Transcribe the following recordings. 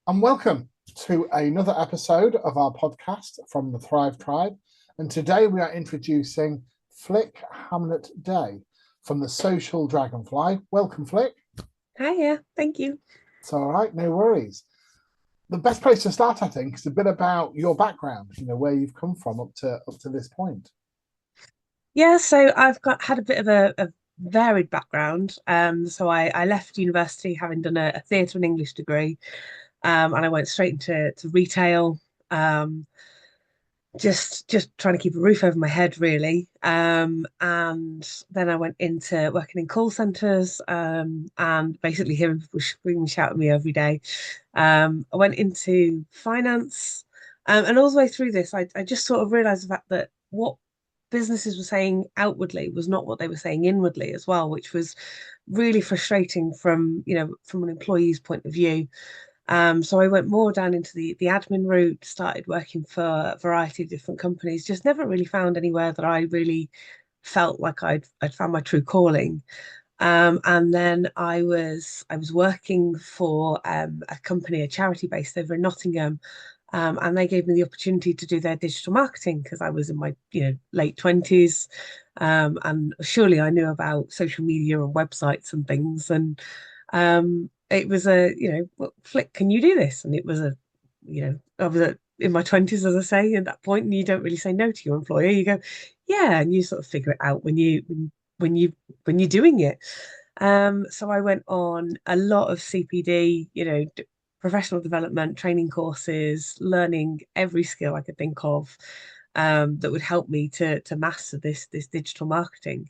and welcome to another episode of our podcast from the Thrive Tribe. And today we are introducing Flick Hamnett Day from the Social Dragonfly. Welcome, Flick. Hiya, thank you. It's all right, no worries. The best place to start, I think, is a bit about your background. Where you've come from up to this point. Yeah, so had a bit of a varied background. So I left university having done a theatre and English degree, and I went straight into retail. Um, just trying to keep a roof over my head, really. And then I went into working in call centres, and basically hearing people screaming, shout at me every day. I went into finance, and all the way through this, I just sort of realised the fact that what businesses were saying outwardly was not what they were saying inwardly as well, which was really frustrating from an employee's point of view. So I went more down into the admin route, started working for a variety of different companies, just never really found anywhere that I really felt like I'd found my true calling. And then I was working for a company, a charity based over in Nottingham, and they gave me the opportunity to do their digital marketing because I was in my late 20s, and surely I knew about social media and websites and things. And it was well, Flick, can you do this? And it was I was in my 20s, as I say, at that point, and you don't really say no to your employer. You go, yeah, and you sort of figure it out when you when you're doing it. So I went on a lot of CPD, professional development, training courses, learning every skill I could think of, that would help me to master this digital marketing.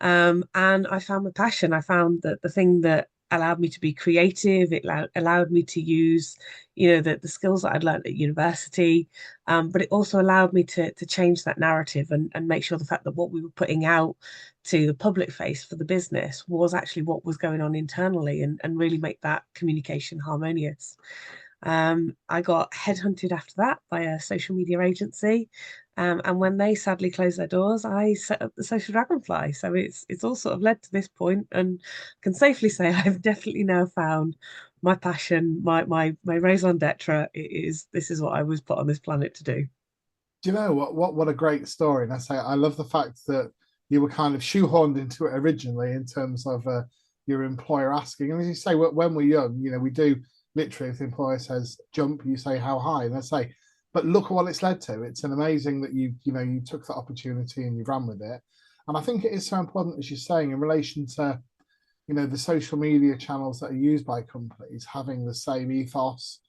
And I found my passion. I found that the thing that allowed me to be creative, it allowed me to use, the skills that I'd learned at university, but it also allowed me to change that narrative and make sure the fact that what we were putting out to the public face for the business was actually what was going on internally and really make that communication harmonious. I got headhunted after that by a social media agency. And when they sadly closed their doors, I set up the Social Dragonfly. So it's all sort of led to this point, and can safely say I've definitely now found my passion, my raison d'etre. This is what I was put on this planet to do. Do you know what a great story? And I love the fact that you were kind of shoehorned into it originally in terms of your employer asking. And as you say, when we're young, we do literally, if the employer says jump, you say how high, and I say, but look at what it's led to. It's an amazing that you took that opportunity and you ran with it. And I think it is so important, as you're saying, in relation to the social media channels that are used by companies having the same ethos,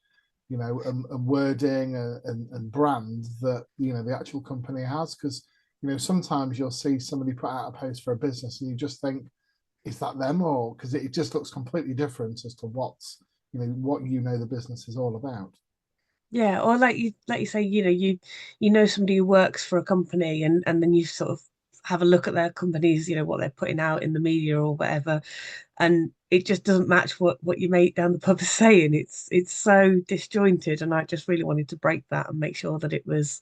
and wording and brand that the actual company has. Because sometimes you'll see somebody put out a post for a business and you just think, is that them? Or because it just looks completely different as to what the business is all about. Yeah, or like you say, you know somebody who works for a company, and then you sort of have a look at their companies, what they're putting out in the media or whatever, and it just doesn't match what your mate down the pub is saying. It's so disjointed, and I just really wanted to break that and make sure that it was,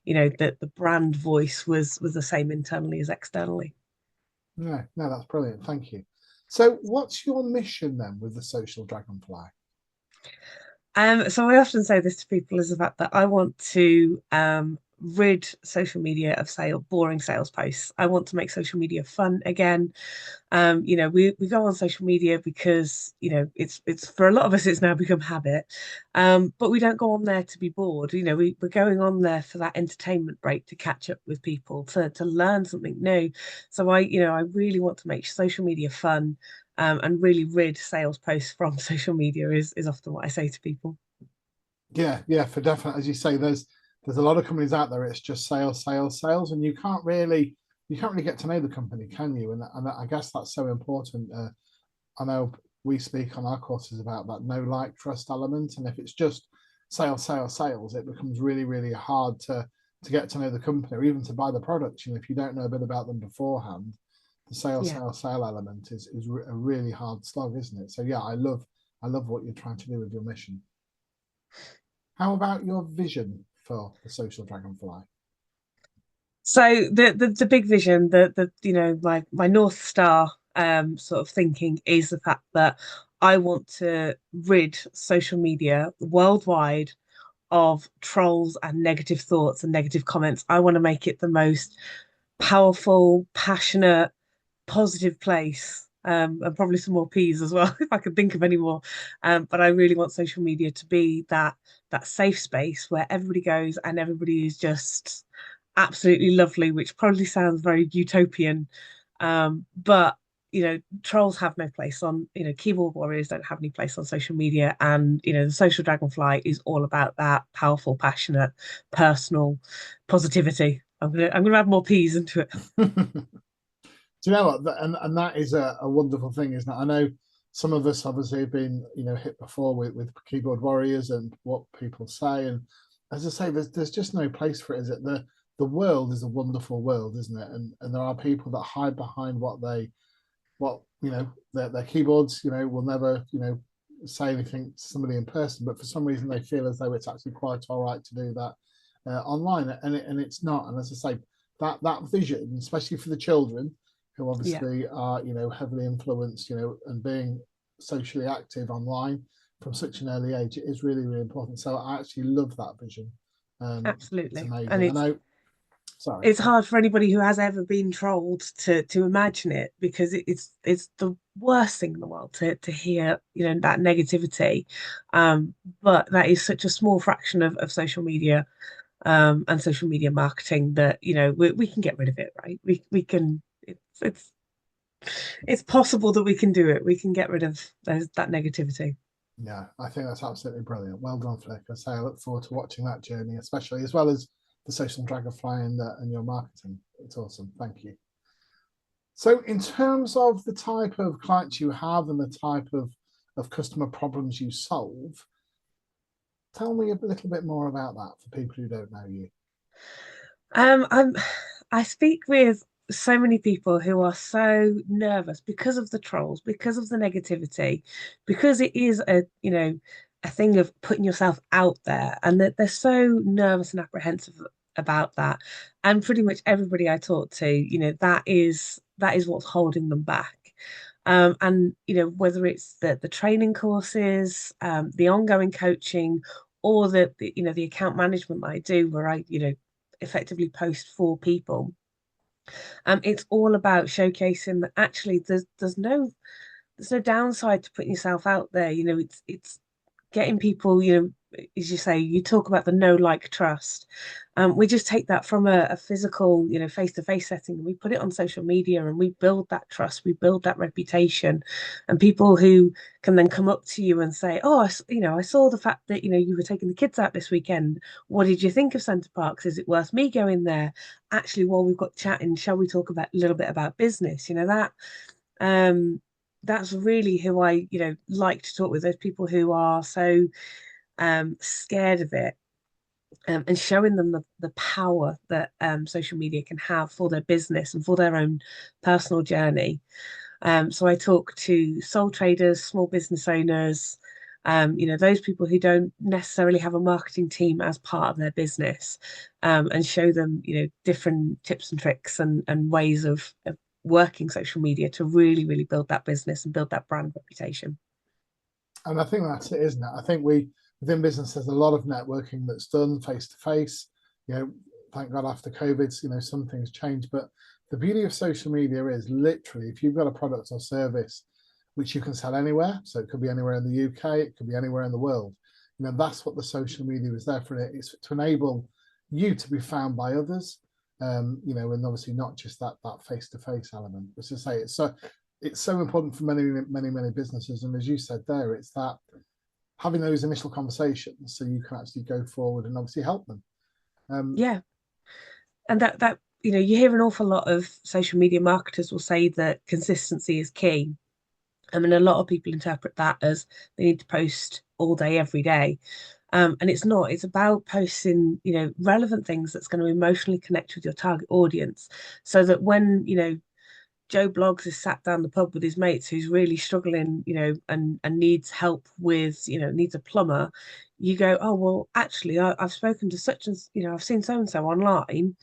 that the brand voice was the same internally as externally. No, no, that's brilliant. Thank you. So, what's your mission then with the Social Dragonfly? So I often say this to people is the fact that I want to rid social media of boring sales posts. I want to make social media fun again. We go on social media because, it's for a lot of us, it's now become habit. But we don't go on there to be bored. We're going on there for that entertainment break to catch up with people, to learn something new. So I really want to make social media fun, and really rid sales posts from social media is often what I say to people. Yeah, yeah, for definite. As you say, there's a lot of companies out there. It's just sales, sales, sales, and you can't really get to know the company, can you? And I guess that's so important. I know we speak on our courses about that no like trust element, and if it's just sales, sales, sales, it becomes really, really hard to get to know the company or even to buy the products. If you don't know a bit about them beforehand, the sales, Yeah. sales, sale element is a really hard slog, isn't it? So yeah, I love what you're trying to do with your mission. How about your vision for the Social Dragonfly? So the big vision, the my North Star sort of thinking is the fact that I want to rid social media worldwide of trolls and negative thoughts and negative comments. I want to make it the most powerful, passionate, positive place. And probably some more peas as well, if I could think of any more. But I really want social media to be that safe space where everybody goes and everybody is just absolutely lovely, which probably sounds very utopian. But trolls have no place on, keyboard warriors don't have any place on social media. And, the social dragonfly is all about that powerful, passionate, personal positivity. I'm gonna add more peas into it. Do you know what? And that is a wonderful thing, isn't it? I know some of us obviously have been, hit before with keyboard warriors and what people say. And as I say, there's just no place for it, is it? The world is a wonderful world, isn't it? And there are people that hide behind what their keyboards, will never, say anything to somebody in person, but for some reason they feel as though it's actually quite all right to do that online, and it's not. And as I say, that vision, especially for the children who Yeah, obviously are, heavily influenced, and being socially active online from such an early age, it is really, really important. So I actually love that vision. It's absolutely. And amazing. I it's know. Sorry. it's hard for anybody who has ever been trolled to imagine it, because it's the worst thing in the world to hear, that negativity. But that is such a small fraction of social media, and social media marketing, that we can get rid of it, right? We can. It's possible that we can do it. We can get rid of that negativity. Yeah, I think that's absolutely brilliant. Well done, Flick. I say I look forward to watching that journey, especially as well as the social dragonfly and your marketing. It's awesome. Thank you. So, in terms of the type of clients you have and the type of customer problems you solve, tell me a little bit more about that for people who don't know you. I'm I speak with so many people who are so nervous because of the trolls, because of the negativity, because it is a thing of putting yourself out there, and that they're so nervous and apprehensive about that. And pretty much everybody I talk to, that is what's holding them back. And whether it's the training courses, the ongoing coaching, or the account management that I do, where I effectively post for people. It's all about showcasing that actually there's no downside to putting yourself out there. It's getting people, as you say, you talk about the know, like, trust. We just take that from a physical, face-to-face setting, and we put it on social media, and we build that trust, we build that reputation, and people who can then come up to you and say, "Oh, I saw the fact that you were taking the kids out this weekend. What did you think of Centre Parks? Is it worth me going there? Actually, while we've got chatting, shall we talk about a little bit about business?" Um, that's really who I, like to talk with, those people who are so scared of it, and showing them the power that social media can have for their business and for their own personal journey. So I talk to sole traders, small business owners, those people who don't necessarily have a marketing team as part of their business, and show them, different tips and tricks and ways of working social media to really, really build that business and build that brand reputation. And I think that's it, isn't it? I think we within business there's a lot of networking that's done face to face. Thank God after COVID, some things change. But the beauty of social media is literally if you've got a product or service which you can sell anywhere, so it could be anywhere in the UK, it could be anywhere in the world. That's what the social media is there for. It's to enable you to be found by others. And obviously not just that face to face element. As I say, it's so important for many, many, many businesses. And as you said there, it's that having those initial conversations so you can actually go forward and obviously help them. Um, Yeah, and that you hear an awful lot of social media marketers will say that consistency is key. I mean, a lot of people interpret that as they need to post all day, every day. And it's not. It's about posting, relevant things that's going to emotionally connect with your target audience, so that when, Joe Bloggs is sat down the pub with his mates who's really struggling, and needs help with, needs a plumber, you go, oh, well, actually, I've spoken to such as, I've seen so and so online.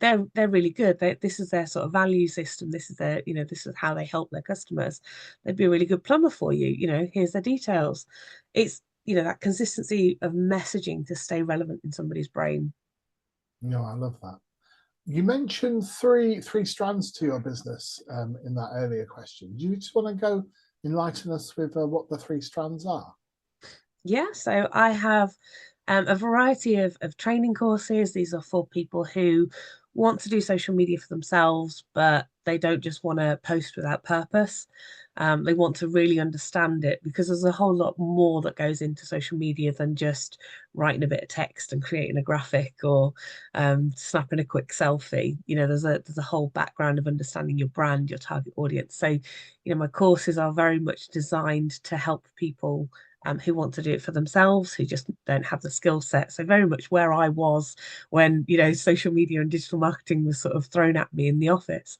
they're really good. This is their sort of value system. This is their, this is how they help their customers. They'd be a really good plumber for you. Here's their details. It's, that consistency of messaging to stay relevant in somebody's brain. No, I love that. You mentioned three strands to your business in that earlier question. Do you just want to go enlighten us with what the three strands are? Yeah, so I have a variety of training courses. These are for people who want to do social media for themselves, but they don't just want to post without purpose. They want to really understand it because there's a whole lot more that goes into social media than just writing a bit of text and creating a graphic or snapping a quick selfie. There's a whole background of understanding your brand, your target audience. So, my courses are very much designed to help people who want to do it for themselves, who just don't have the skill set. So very much where I was when, social media and digital marketing was sort of thrown at me in the office.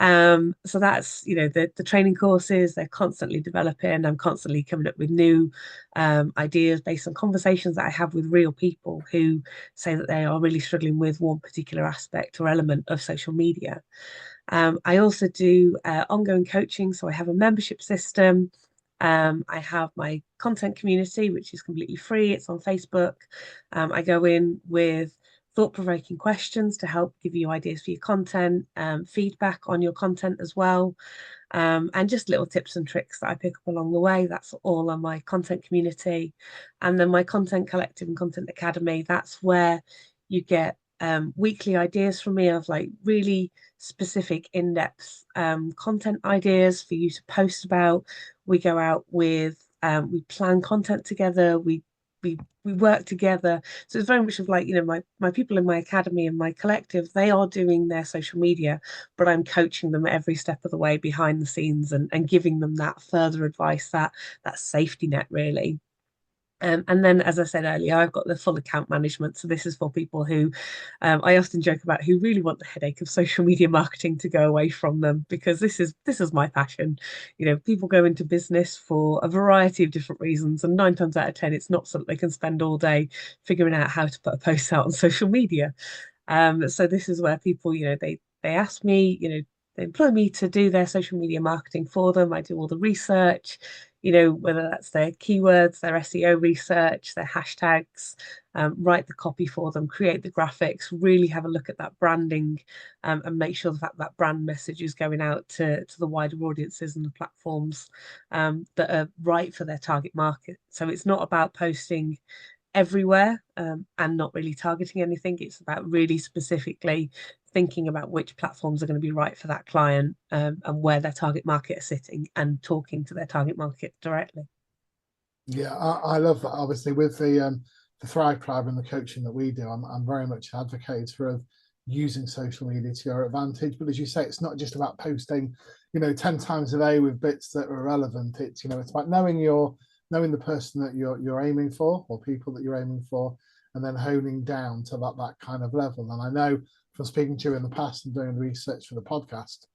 So that's, the training courses, they're constantly developing. I'm constantly coming up with new ideas based on conversations that I have with real people who say that they are really struggling with one particular aspect or element of social media. I also do ongoing coaching. So I have a membership system. I have my content community, which is completely free. It's on Facebook. I go in with thought-provoking questions to help give you ideas for your content, feedback on your content as well, and just little tips and tricks that I pick up along the way. That's all on my content community. And then my content collective and content academy, that's where you get weekly ideas from me of like really specific in-depth content ideas for you to post about. We go out with we plan content together, we work together. So it's very much of like, my people in my academy and my collective, they are doing their social media, but I'm coaching them every step of the way behind the scenes and giving them that further advice, that safety net really. And then, as I said earlier, I've got the full account management. So this is for people who I often joke about who really want the headache of social media marketing to go away from them because this is my passion. People go into business for a variety of different reasons, and 9 times out of 10, it's not something they can spend all day figuring out how to put a post out on social media. So this is where people, they ask me, they employ me to do their social media marketing for them. I do all the research, whether that's their keywords, their SEO research, their hashtags, write the copy for them, create the graphics, really have a look at that branding, and make sure that brand message is going out to the wider audiences and the platforms that are right for their target market. So it's not about posting everywhere and not really targeting anything. It's about really specifically thinking about which platforms are going to be right for that client and where their target market is sitting and talking to their target market directly. Yeah, I love that. Obviously, with the Thrive Tribe and the coaching that we do, I'm very much an advocate for using social media to your advantage. But as you say, it's not just about posting, 10 times a day with bits that are relevant. It's about knowing the person that you're aiming for or people that you're aiming for, and then honing down to that kind of level. And I know from speaking to you in the past and doing research for the podcast,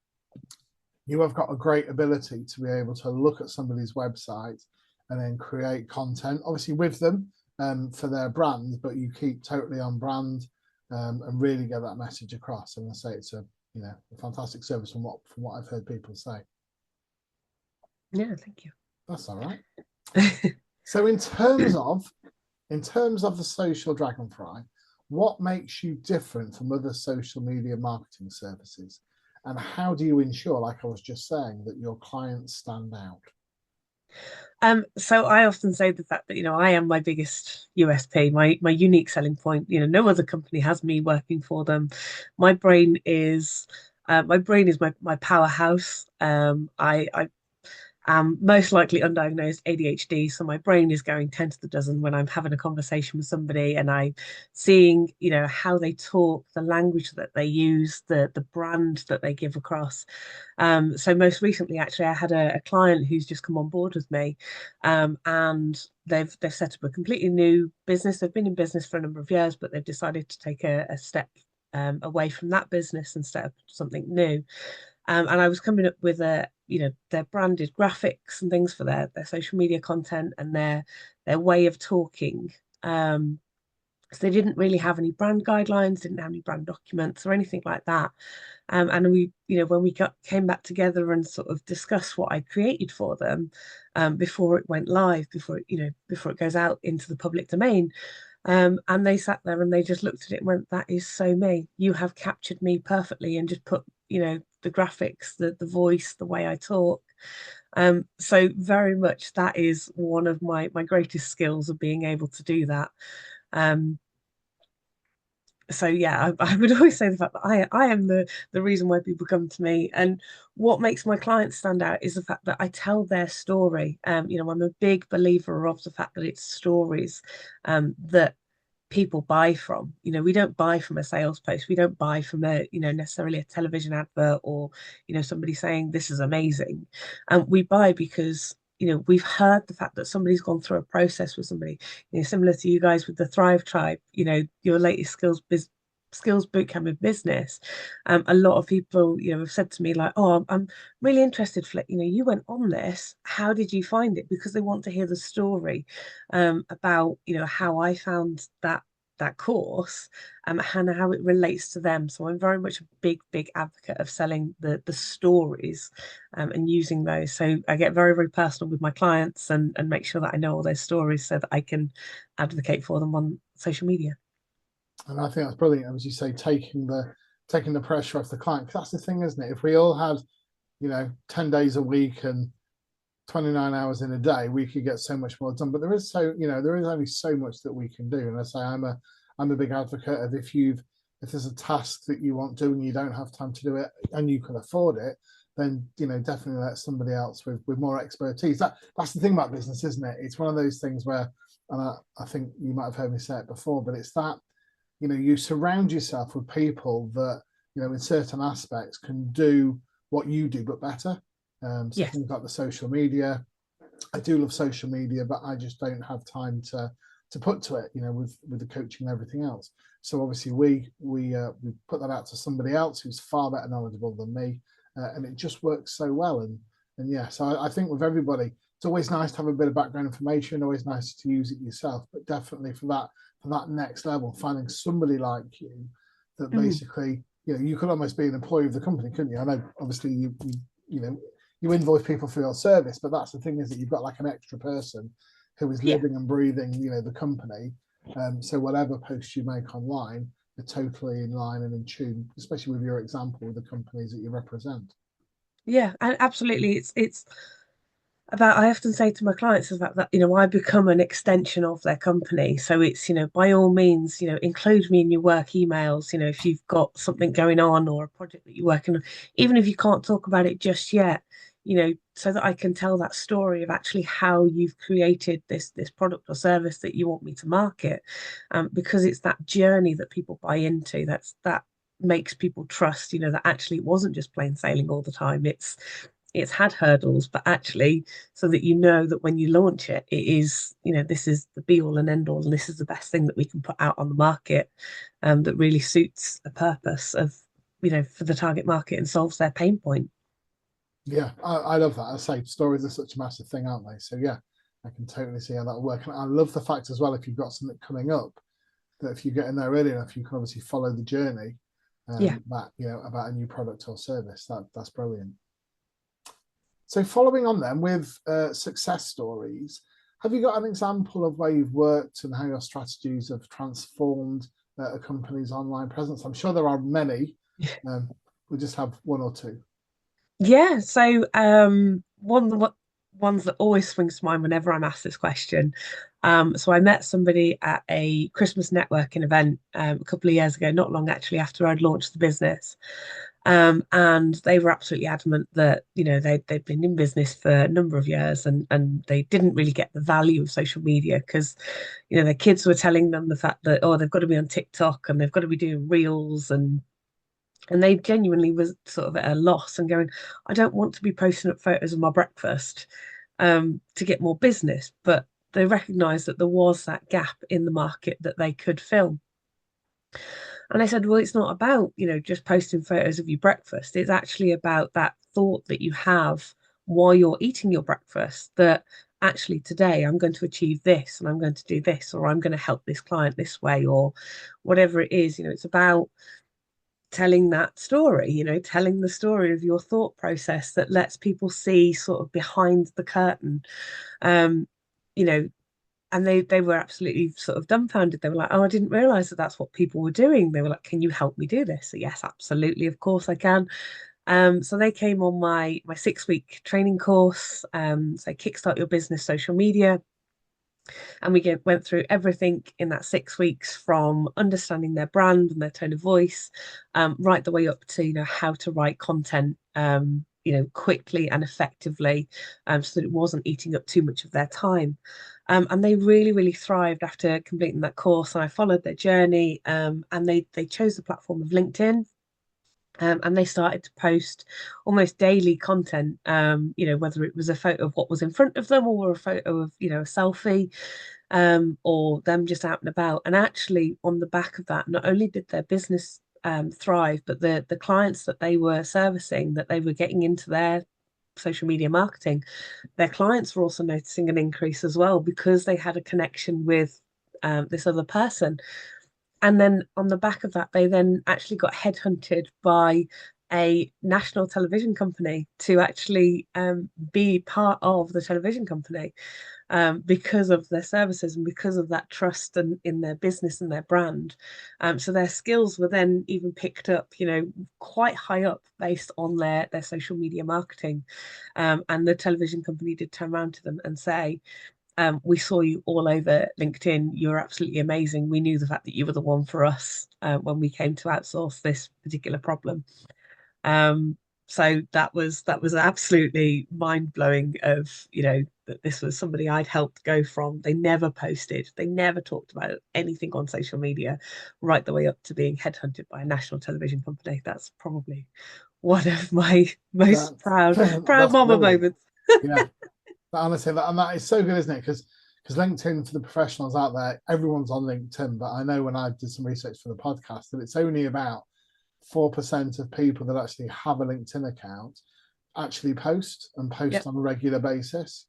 you have got a great ability to be able to look at somebody's website and then create content, obviously with them for their brand, but you keep totally on brand and really get that message across. And I say it's a fantastic service from what I've heard people say. Yeah, thank you. That's all right. So in terms of the social Dragonfly, what makes you different from other social media marketing services? And how do you ensure, like I was just saying, that your clients stand out? So I often say the fact that, I am my biggest USP, my unique selling point. No other company has me working for them. My brain is my powerhouse. I most likely undiagnosed ADHD. So my brain is going 10 to the dozen when I'm having a conversation with somebody and I'm seeing, how they talk, the language that they use, the brand that they give across. So most recently, actually, I had a client who's just come on board with me, and they've set up a completely new business. They've been in business for a number of years, but they've decided to take a step away from that business and set up something new. And I was coming up with their branded graphics and things for their social media content and their way of talking. So they didn't really have any brand guidelines, didn't have any brand documents or anything like that. And we, when we came back together and sort of discussed what I created for them, before it went live, before it goes out into the public domain, and they sat there and they just looked at it and went, "That is so me. You have captured me perfectly," and just put, the graphics, the voice, the way I talk. So very much that is one of my greatest skills of being able to do that. Um, so yeah, I would always say the fact that I am the reason why people come to me, and what makes my clients stand out is the fact that I tell their story. I'm a big believer of the fact that it's stories that people buy from. We don't buy from a sales post. We don't buy from necessarily a television advert or, somebody saying this is amazing. And we buy because, we've heard the fact that somebody's gone through a process with somebody, similar to you guys with the Thrive Tribe, your latest skills bootcamp in business. A lot of people, have said to me like, "Oh, I'm really interested, Flick. You went on this. How did you find it?" Because they want to hear the story about how I found that course, and how it relates to them. So I'm very much a big advocate of selling the stories, and using those. So I get very very personal with my clients and make sure that I know all their stories so that I can advocate for them on social media. And I think that's brilliant, as you say, taking the pressure off the client. 'Cause that's the thing, isn't it? If we all had, 10 days a week and 29 hours in a day, we could get so much more done. But there is only so much that we can do. And I say I'm a big advocate of, if there's a task that you want doing, you don't have time to do it and you can afford it, then definitely let somebody else with more expertise. That's the thing about business, isn't it? It's one of those things where, and I think you might have heard me say it before, but it's that, you surround yourself with people that, in certain aspects can do what you do, but better. So Yes. things like the social media, I do love social media, but I just don't have time to put to it, with the coaching and everything else. So obviously we put that out to somebody else who's far better knowledgeable than me, and it just works so well. And yeah, so I think with everybody, it's always nice to have a bit of background information, always nice to use it yourself, but definitely for that next level, finding somebody like you that Mhm. basically, you could almost be an employee of the company, couldn't you? I know obviously you know you invoice people for your service, but that's the thing, is that you've got like an extra person who is Yeah. living and breathing, the company. So whatever posts you make online are totally in line and in tune, especially with your example with the companies that you represent. Yeah, and absolutely. It's about, I often say to my clients is that I become an extension of their company. So it's, by all means, include me in your work emails, if you've got something going on or a project that you're working on, even if you can't talk about it just yet, so that I can tell that story of actually how you've created this product or service that you want me to market. Because it's that journey that people buy into, that makes people trust, that actually it wasn't just plain sailing all the time. It's had hurdles, but actually, so that that when you launch it, it is, this is the be all and end all, and this is the best thing that we can put out on the market, that really suits a purpose of, for the target market and solves their pain point. Yeah, I love that. I say stories are such a massive thing, aren't they? So yeah, I can totally see how that'll work. And I love the fact as well, if you've got something coming up, that if you get in there early enough, you can obviously follow the journey, Yeah. about a new product or service. That's brilliant. So following on then with success stories, have you got an example of where you've worked and how your strategies have transformed a company's online presence? I'm sure there are many. Um, we just have one or two. Yeah, so one of the ones that always swings to mind whenever I'm asked this question. So I met somebody at a Christmas networking event a couple of years ago, not long actually after I'd launched the business. And they were absolutely adamant that, they'd been in business for a number of years, and they didn't really get the value of social media because, their kids were telling them the fact that, oh, they've got to be on TikTok and they've got to be doing reels, and they genuinely was sort of at a loss and going, I don't want to be posting up photos of my breakfast to get more business. But they recognized that there was that gap in the market that they could fill. And I said, well, it's not about, just posting photos of your breakfast. It's actually about that thought that you have while you're eating your breakfast that actually today I'm going to achieve this and I'm going to do this, or I'm going to help this client this way, or whatever it is. It's about telling that story, telling the story of your thought process that lets people see sort of behind the curtain. Um, you know, and they were absolutely sort of dumbfounded. They were like, "Oh, I didn't realize that that's what people were doing." They were like, "Can you help me do this?" So, yes, absolutely, of course I can. So they came on my 6 week training course. So Kickstart Your Business Social Media, and went through everything in that 6 weeks, from understanding their brand and their tone of voice, right the way up to how to write content, quickly and effectively, so that it wasn't eating up too much of their time. And they really, really thrived after completing that course. And I followed their journey, and they chose the platform of LinkedIn. And they started to post almost daily content, whether it was a photo of what was in front of them, or a photo of, a selfie, or them just out and about. And actually, on the back of that, not only did their business thrive, but the clients that they were servicing, that they were getting into their social media marketing, their clients were also noticing an increase as well, because they had a connection with this other person. And then on the back of that, they then actually got headhunted by a national television company to actually be part of the television company, because of their services and because of that trust and in their business and their brand. So their skills were then even picked up, quite high up, based on their social media marketing. And the television company did turn around to them and say, "We saw you all over LinkedIn. You're absolutely amazing. We knew the fact that you were the one for us when we came to outsource this particular problem." Um, so that was absolutely mind blowing. Of that this was somebody I'd helped go from, they never posted, they never talked about anything on social media, right the way up to being headhunted by a national television company. That's probably one of my most That's proud that's mama brilliant. moments. Yeah, honestly, and that is so good, isn't it? Because LinkedIn, for the professionals out there, everyone's on LinkedIn. But I know when I did some research for the podcast that it's only about 4% of people that actually have a LinkedIn account actually post and post Yep. on a regular basis.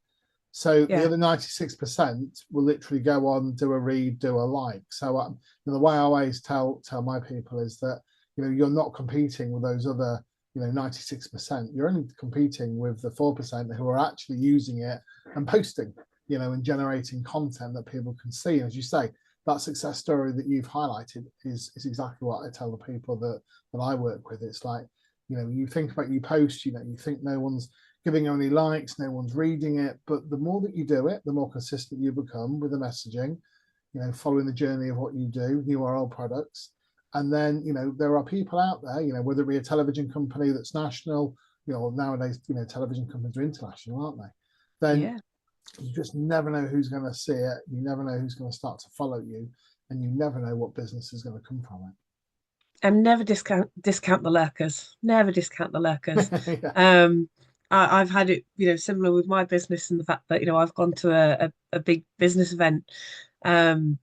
So the Yeah. other 96% will literally go on, do a read, do a like. So the way I always tell my people is that you're not competing with those other 96%. You're only competing with the 4% who are actually using it and posting, and generating content that people can see. And as you say, that success story that you've highlighted is exactly what I tell the people that I work with. It's like, you think about, you post, you think no one's giving any likes, no one's reading it, but the more that you do it, the more consistent you become with the messaging, following the journey of what you do, URL products. And then, there are people out there, whether it be a television company that's national, nowadays, television companies are international, aren't they? Then Yeah. you just never know who's going to see it. You never know who's going to start to follow you, and you never know what business is going to come from And never discount the lurkers. Never discount the lurkers. it. Yeah. Um, I've had it, similar with my business, in the fact that, I've gone to a big business event, um,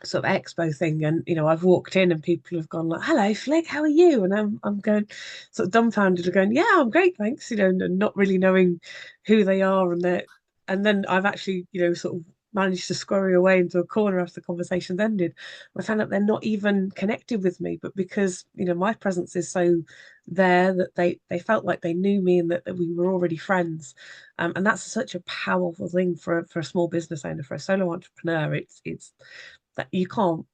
sort of expo thing, and I've walked in and people have gone like, "Hello, Flick, how are you?" And I'm going sort of dumbfounded, and going, "Yeah, I'm great, thanks," and not really knowing who they are, and then I've actually, sort of managed to scurry away into a corner after the conversation's ended. I found out they're not even connected with me, but because my presence is so there, that they felt like they knew me, and that we were already friends. And that's such a powerful thing for a small business owner, for a solo entrepreneur. It's that you can't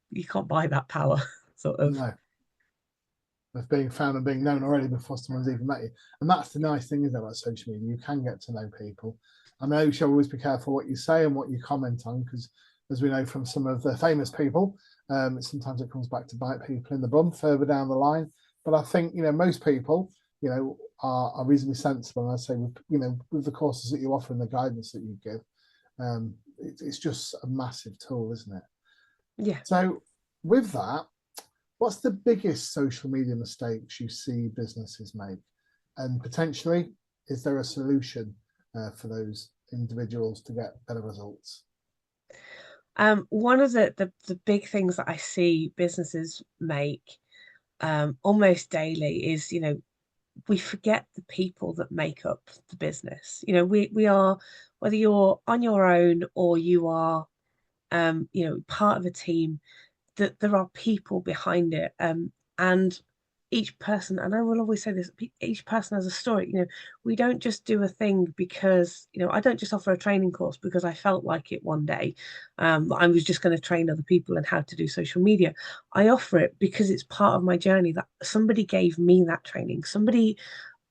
buy that power, sort of. No, of being found and being known already before someone's even met you. And that's the nice thing, is about social media. You can get to know people. I know you should always be careful what you say and what you comment on, because as we know from some of the famous people, sometimes it comes back to bite people in the bum further down the line. But I think, most people, are reasonably sensible. And I say, with the courses that you offer and the guidance that you give, it's just a massive tool, isn't it? Yeah. So with that, what's the biggest social media mistakes you see businesses make? And potentially, is there a solution for those individuals to get better results? One of the big things that I see businesses make almost daily is, we forget the people that make up the business. We are, whether you're on your own or you are, part of a team, that there are people behind it. And each person, and I will always say this, each person has a story. We don't just do a thing because, I don't just offer a training course because I felt like it one day. I was just going to train other people in how to do social media. I offer it because it's part of my journey, that somebody gave me that training. Somebody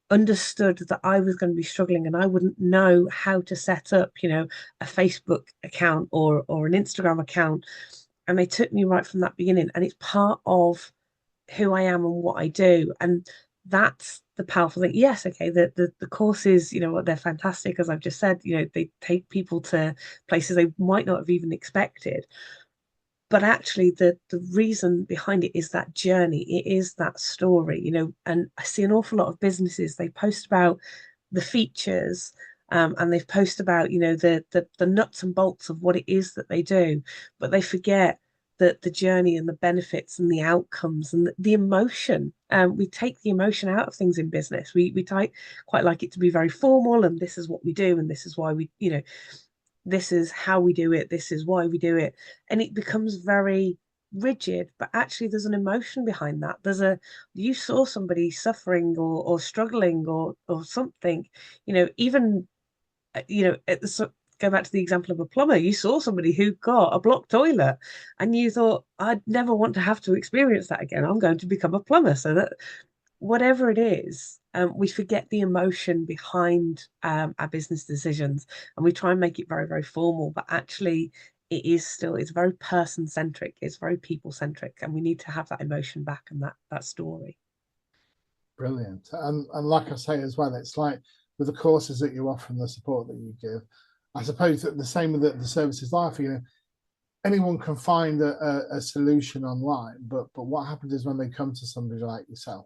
understood that I was going to be struggling and I wouldn't know how to set up, a Facebook account or an Instagram account. And they took me right from that beginning. And it's part of who I am and what I do. And that's the powerful thing. Yes, okay, the courses, they're fantastic, as I've just said, they take people to places they might not have even expected. But actually the reason behind it is that journey. It is that story, and I see an awful lot of businesses, they post about the features, and they've posted about, the nuts and bolts of what it is that they do, but they forget that the journey and the benefits and the outcomes and the emotion. We take the emotion out of things in business. We quite like it to be very formal, and this is what we do, and this is why we, this is how we do it, this is why we do it. And it becomes very rigid, but actually there's an emotion behind that. You saw somebody suffering or struggling or something, even, go back to the example of a plumber. You saw somebody who got a blocked toilet and you thought, I'd never want to have to experience that again. I'm going to become a plumber. So that whatever it is, we forget the emotion behind our business decisions, and we try and make it very, very formal. But actually, it's very person centric. It's very people centric, and we need to have that emotion back and that story. Brilliant. And like I say as well, it's like with the courses that you offer and the support that you give, I suppose that the same with the services life, anyone can find a solution online, but what happens is when they come to somebody like yourself,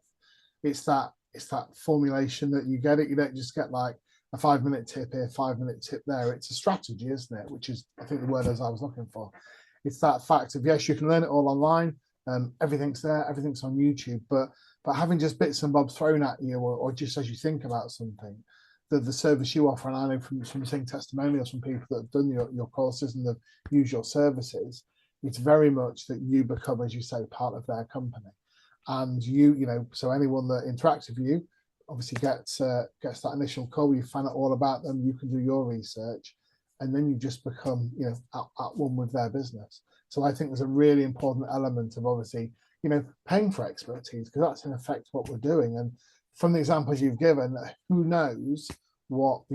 it's that formulation that you get it. You don't just get like a 5 minute tip here, 5 minute tip there. It's a strategy, isn't it? Which is, I think, the word as I was looking for. It's that fact of, yes, you can learn it all online. Everything's there, everything's on YouTube, but having just bits and bobs thrown at you, or just as you think about something, the service you offer, and I know from seeing testimonials from people that have done your courses and have used your services, it's very much that you become, as you say, part of their company. And so anyone that interacts with you obviously gets that initial call. You find out all about them, you can do your research, and then you just become at one with their business. So I think there's a really important element of obviously paying for expertise, because that's in effect what we're doing. And from the examples you've given, who knows what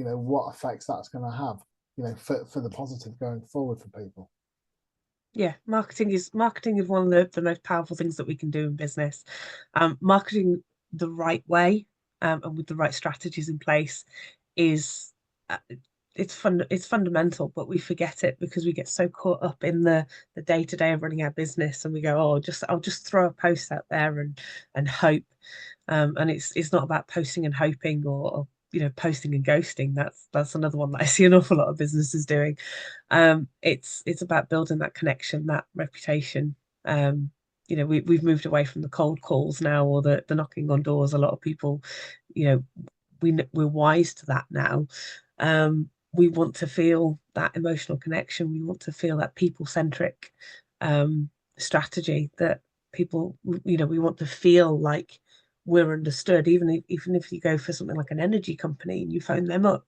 effects that's going to have for the positive going forward for people. Yeah, marketing is one of the most powerful things that we can do in business. Marketing the right way, and with the right strategies in place is, uh, it's fundamental, but we forget it because we get so caught up in the day to day of running our business, and we go, oh, I'll just throw a post out there and hope. And it's not about posting and hoping, or posting and ghosting. That's another one that I see an awful lot of businesses doing. It's about building that connection, that reputation. We've moved away from the cold calls now, or the knocking on doors. A lot of people, you know, we're wise to that now. We want to feel that emotional connection. We want to feel that people centric strategy, that people, we want to feel like we're understood, even if you go for something like an energy company and you phone them up,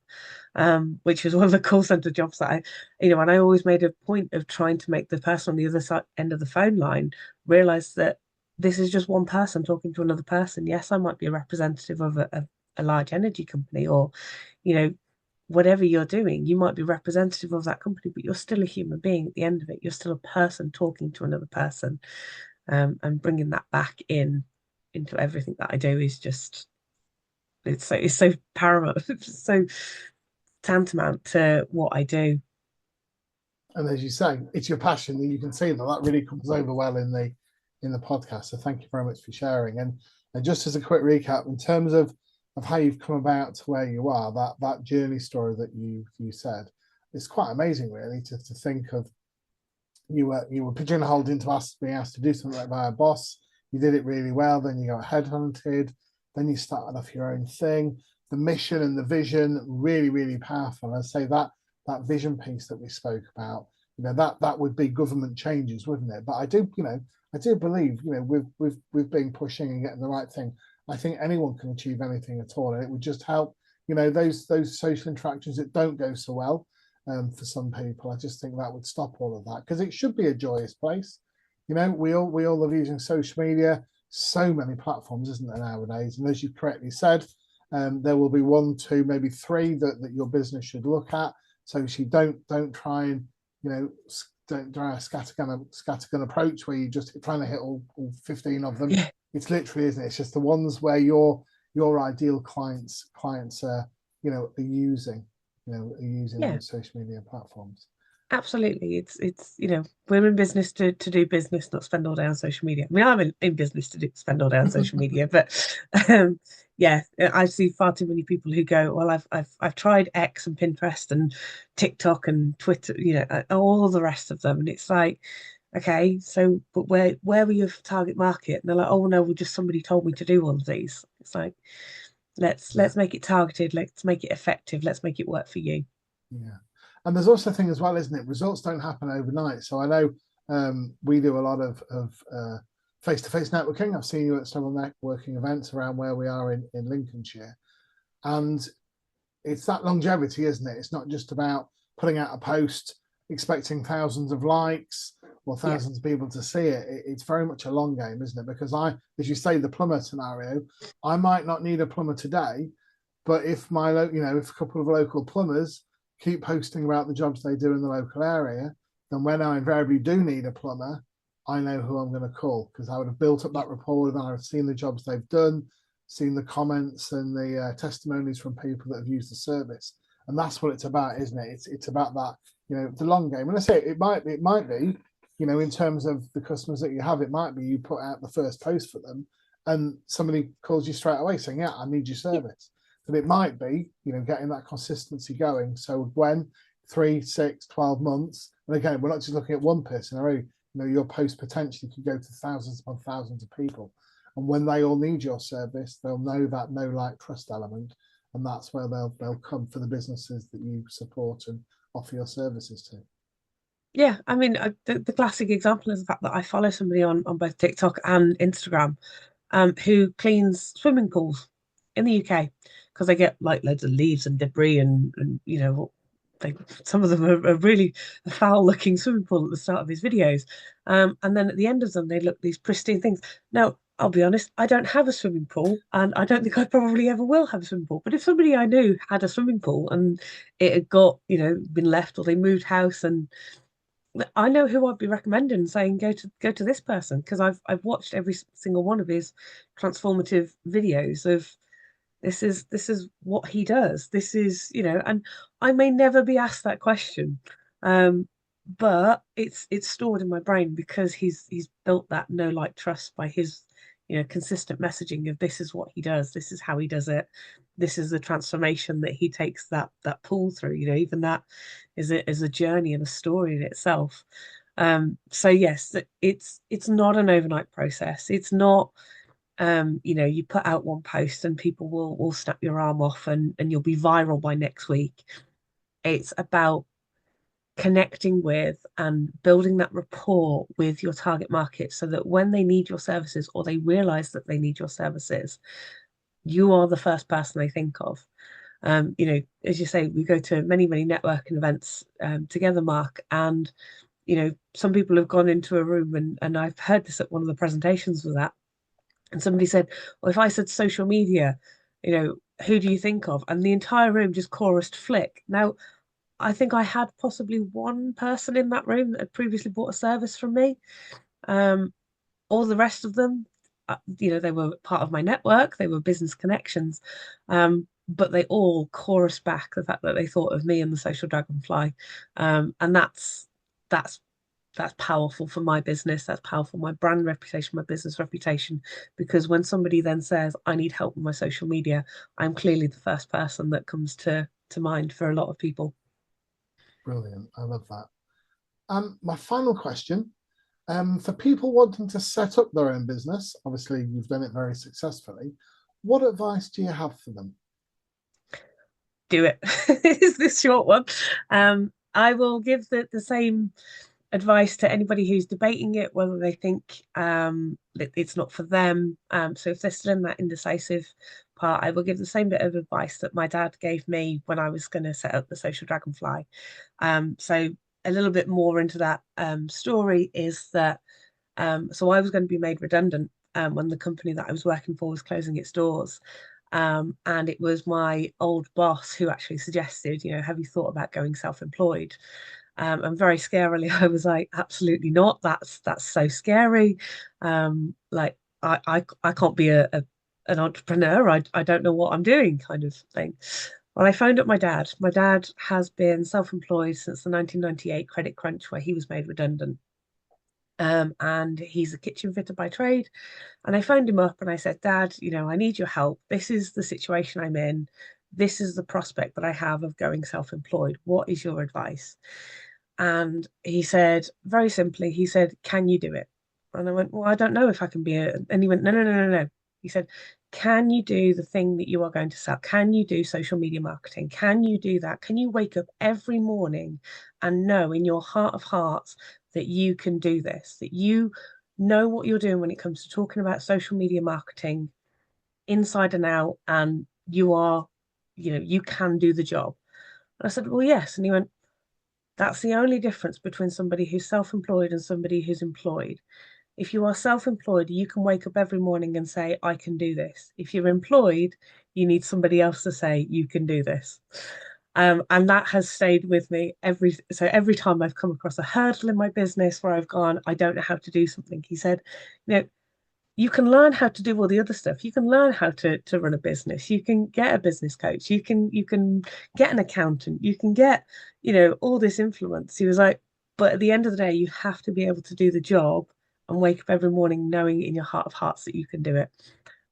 which is one of the call center jobs that and I always made a point of trying to make the person on the other side end of the phone line realize that this is just one person talking to another person. Yes, I might be a representative of a large energy company, or you know whatever you're doing, you might be representative of that company, but you're still a human being at the end of it. You're still a person talking to another person, and bringing that back into everything that I do is just, it's so paramount. It's so tantamount to what I do. And as you say, it's your passion, and you can see that really comes over well in the podcast. So thank you very much for sharing. And just as a quick recap, in terms of how you've come about to where you are, that journey story that you said, it's quite amazing, really, to think of you were pigeonholed into being asked to do something like by a boss. You did it really well. Then you got headhunted. then you started off your own thing. The mission and the vision, really, really powerful. I'd say that vision piece that we spoke about, that would be government changes, wouldn't it? But I do believe, we've been pushing and getting the right thing. I think anyone can achieve anything at all, and it would just help, those social interactions that don't go so well. For some people, I just think that would stop all of that, because it should be a joyous place. We all love using social media. So many platforms, isn't there, nowadays? And as you correctly said, there will be one, two, maybe three that your business should look at. So you don't try and don't try a scattergun approach where you're just trying to hit all 15 of them. Yeah. It's literally, isn't it? It's just the ones where your ideal clients are using Yeah. those social media platforms. Absolutely. It's we're in business to do business, not spend all day on social media. I mean, I'm in business to spend all day on social media, but um, yeah, I see far too many people who go, well, I've tried X and Pinterest and TikTok and Twitter, all the rest of them, and it's like, okay, so but where were your target market? And they're like, oh no, well, just somebody told me to do all of these. It's like, Yeah. let's make it targeted, let's make it effective, let's make it work for you. Yeah. And there's also a thing as well, isn't it? Results don't happen overnight. So I know we do a lot of face-to-face networking. I've seen you at several networking events around where we are in Lincolnshire. And it's that longevity, isn't it? It's not just about putting out a post, expecting thousands of likes or Yeah. thousands of people to see it. It's very much a long game, isn't it? Because as you say, the plumber scenario, I might not need a plumber today, but if if a couple of local plumbers keep posting about the jobs they do in the local area, then when I invariably do need a plumber, I know who I'm going to call, because I would have built up Yeah. that rapport with them. I've seen the jobs they've done, seen the comments and the testimonies from people that have used the service, and that's what it's about, isn't it? It's about that, the long game. And I say it might be, in terms of the customers that you have, it might be you put out the first post for them, and somebody calls you straight away saying, "Yeah, I need your service." But it might be, getting that consistency going. So when 3, 6, 12 months, and again, we're not just looking at one person, your post potentially could go to thousands upon thousands of people. And when they all need your service, they'll know that know, like, trust element. And that's where they'll come for the businesses that you support and offer your services to. Yeah, I mean, the classic example is the fact that I follow somebody on both TikTok and Instagram, who cleans swimming pools in the UK, because they get like loads of leaves and debris, and they some of them are really a foul looking swimming pool at the start of his videos, and then at the end of them they look these pristine things. Now, I'll be honest, I don't have a swimming pool, and I don't think I probably ever will have a swimming pool. But if somebody I knew had a swimming pool and it had got been left, or they moved house, and I know who I'd be recommending, saying go to this person, because I've watched every single one of his transformative videos of this is what he does. This is, and I may never be asked that question, um, but it's stored in my brain because he's built that know like trust by his consistent messaging of this is what he does, this is how he does it, this is the transformation that he takes that pool through. Even that is a journey and a story in itself. So yes, it's not an overnight process. It's not you put out one post and people will snap your arm off, and you'll be viral by next week. It's about connecting with and building that rapport with your target market, so that when they need your services, or they realize that they need your services, you are the first person they think of. As you say, we go to many, many networking events together, Mark, and some people have gone into a room, and I've heard this at one of the presentations with that, and somebody said, well, if I said social media, who do you think of? And the entire room just chorused Flick. Now, I think I had possibly one person in that room that had previously bought a service from me. Um, all the rest of them, they were part of my network, they were business connections, but they all chorused back the fact that they thought of me and the social dragonfly, and that's that's powerful for my business. That's powerful for my brand reputation, my business reputation. Because when somebody then says, I need help with my social media, I'm clearly the first person that comes to mind for a lot of people. Brilliant. I love that. My final question, for people wanting to set up their own business, obviously you've done it very successfully. what advice do you have for them? Do it is this short one. I will give the same advice to anybody who's debating it, whether they think it's not for them. So if they're still in that indecisive part, I will give the same bit of advice that my dad gave me when I was going to set up the Social Dragonfly. So a little bit more into that story is that so I was going to be made redundant when the company that I was working for was closing its doors. And it was my old boss who actually suggested, have you thought about going self-employed? And very scarily, I was like, absolutely not. That's so scary. Like I can't be an entrepreneur. I don't know what I'm doing, kind of thing. Well, I phoned up my dad. My dad has been self-employed since the 1998 credit crunch, where he was made redundant. And he's a kitchen fitter by trade. And I phoned him up and I said, Dad, I need your help. This is the situation I'm in. This is the prospect that I have of going self-employed. What is your advice? And he said, very simply, he said, can you do it? And I went, well, I don't know if I can be a. And he went, no, no, no, no, no. He said, can you do the thing that you are going to sell? Can you do social media marketing? Can you do that? Can you wake up every morning and know in your heart of hearts that you can do this, that you know what you're doing when it comes to talking about social media marketing inside and out, and you can do the job? And I said, well, yes. And he went, that's the only difference between somebody who's self-employed and somebody who's employed. If you are self-employed, you can wake up every morning and say, I can do this. If you're employed, you need somebody else to say, you can do this. And that has stayed with me every time I've come across a hurdle in my business where I've gone, I don't know how to do something. He said, you can learn how to do all the other stuff. You can learn how to run a business. You can get a business coach. You can get an accountant. You can get, all this influence. He was like, but at the end of the day, you have to be able to do the job and wake up every morning knowing in your heart of hearts that you can do it.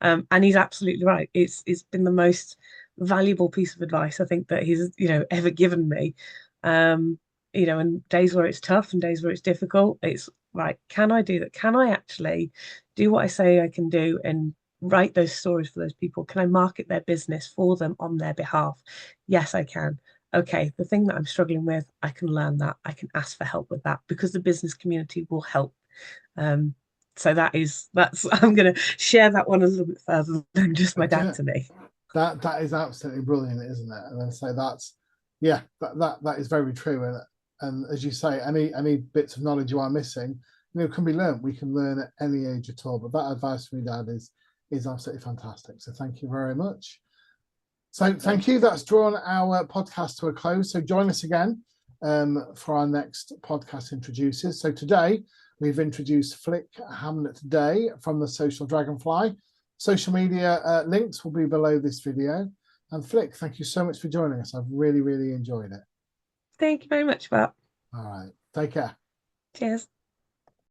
And he's absolutely right. It's been the most valuable piece of advice I think that he's, ever given me. And days where it's tough and days where it's difficult, it's right, can I do that? Can I actually do what I say I can do and write those stories for those people? Can I market their business for them on their behalf? Yes, I can. Okay, the thing that I'm struggling with, I can learn that. I can ask for help with that because the business community will help. Um, so that's I'm going to share that one a little bit further than just my dad to me. That is absolutely brilliant, isn't it? And then so that's yeah, that is very true. And as you say, any bits of knowledge you are missing, can be learned. We can learn at any age at all. But that advice from your dad is absolutely fantastic. So thank you very much. So thank you. That's drawn our podcast to a close. So join us again for our next podcast introduces. So today we've introduced Flick Hamnett Day from the Social Dragonfly. Social media links will be below this video. And Flick, thank you so much for joining us. I've really, really enjoyed it. Thank you very much, Matt. All right. Take care. Cheers.